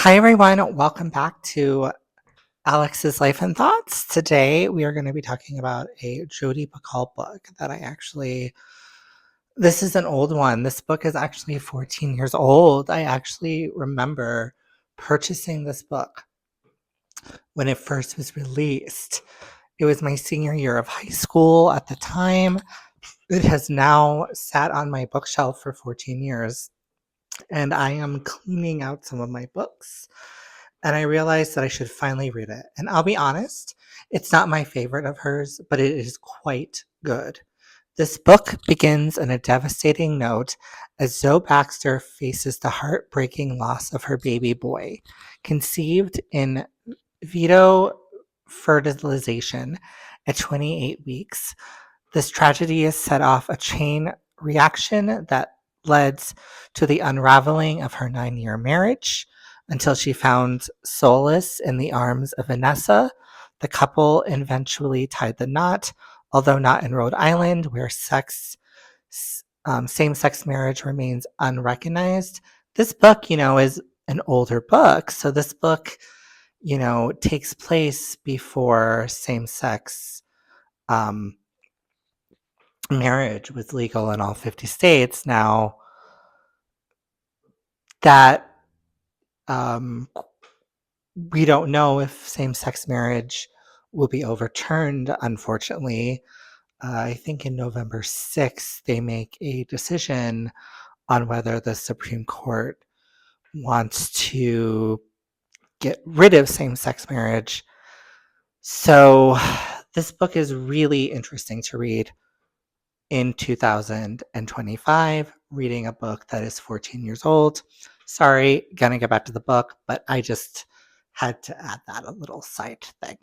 Hi, everyone. Welcome back to Alex's Life and Thoughts. Today, we are going to be talking about a Jodi Picoult book that this is an old one. This book is actually 14 years old. I actually remember purchasing this book when it first was released. It was my senior year of high school at the time. It has now sat on my bookshelf for 14 years, and I am cleaning out some of my books. And I realized that I should finally read it. And I'll be honest, it's not my favorite of hers, but it is quite good. This book begins on a devastating note as Zoe Baxter faces the heartbreaking loss of her baby boy. Conceived in vitro fertilization at 28 weeks, this tragedy has set off a chain reaction that led to the unraveling of her 9-year marriage until she found solace in the arms of Vanessa. The couple eventually tied the knot, although not in Rhode Island, where same sex marriage remains unrecognized. This book, is an older book. So this book, takes place before same sex um, marriage was legal in all 50 states. Now, that um, we don't know if same sex marriage will be overturned, unfortunately. I think in November 6th, they make a decision on whether the Supreme Court wants to get rid of same sex marriage. So, this book is really interesting to read in 2025, reading a book that is 14 years old. Sorry, gonna get back to the book, but I just had to add that a little side thing.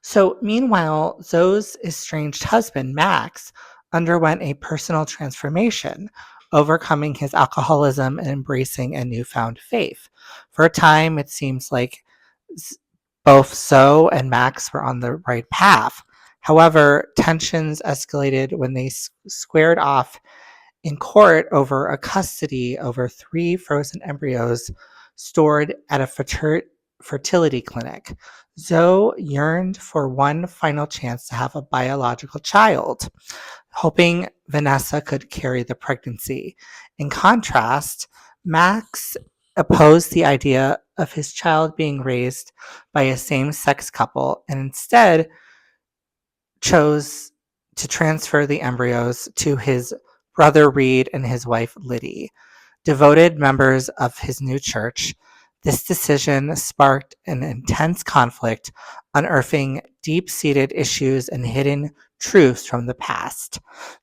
So, meanwhile, Zoe's estranged husband, Max, underwent a personal transformation, overcoming his alcoholism and embracing a newfound faith. For a time, it seems like both Zoe and Max were on the right path. However, tensions escalated when they squared off in court over a custody over 3 frozen embryos stored at a fertility clinic. Zoe yearned for one final chance to have a biological child, hoping Vanessa could carry the pregnancy. In contrast, Max opposed the idea of his child being raised by a same sex couple and instead chose to transfer the embryos to his brother Reed and his wife Liddy, devoted members of his new church. This decision sparked an intense conflict, unearthing deep-seated issues and hidden truths from the past.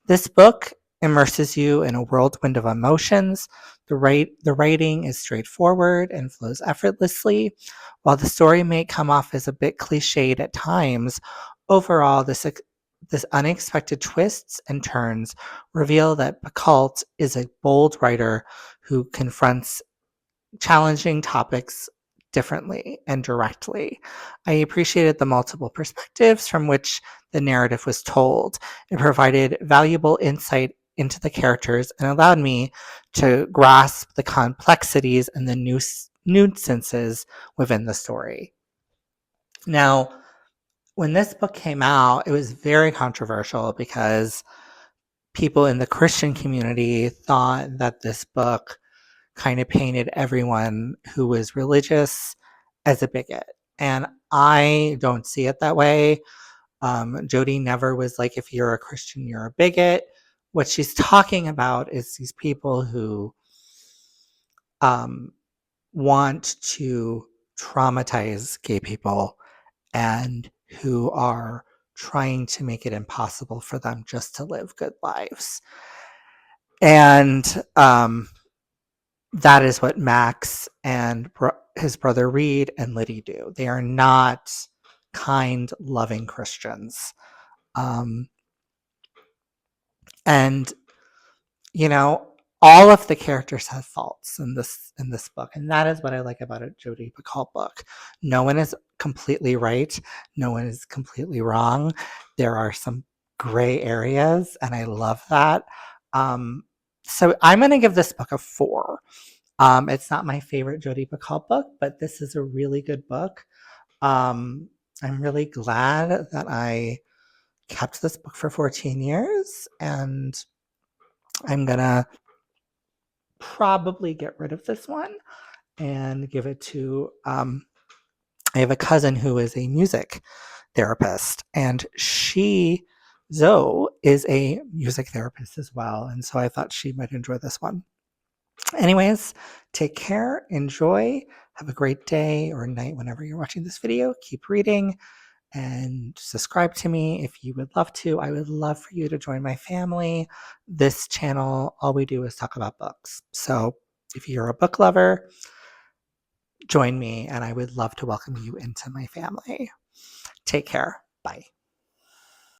This book immerses you in a whirlwind of emotions. The writing is straightforward and flows effortlessly. While the story may come off as a bit cliched at times, overall, this unexpected twists and turns reveal that Picoult is a bold writer who confronts challenging topics differently and directly. I appreciated the multiple perspectives from which the narrative was told. It provided valuable insight into the characters and allowed me to grasp the complexities and the nuances within the story. Now, when this book came out, it was very controversial because people in the Christian community thought that this book kind of painted everyone who was religious as a bigot. And I don't see it that way. Jodi never was like, if you're a Christian, you're a bigot. What she's talking about is these people who um, want to traumatize gay people and who are trying to make it impossible for them just to live good lives. And that is what Max and his brother Reed and Liddy do. They are not kind, loving Christians. And you know, all of the characters have faults in this book, and that is what I like about a Jodi Picoult book. No one is completely right. No one is completely wrong. There are some gray areas, and I love that. So I'm going to give this book a 4. It's not my favorite Jodi Picoult book, but this is a really good book. Um, I'm really glad that I kept this book for 14 years, and I'm gonna probably get rid of this one and give it to I have a cousin who is a music therapist, and Zoe, is a music therapist as well. And so I thought she might enjoy this one. Anyways, take care, enjoy, have a great day or night whenever you're watching this video. Keep reading and subscribe to me if you would love to. I would love for you to join my family. This channel, all we do is talk about books. So if you're a book lover, join me, and I would love to welcome you into my family. Take care. Bye.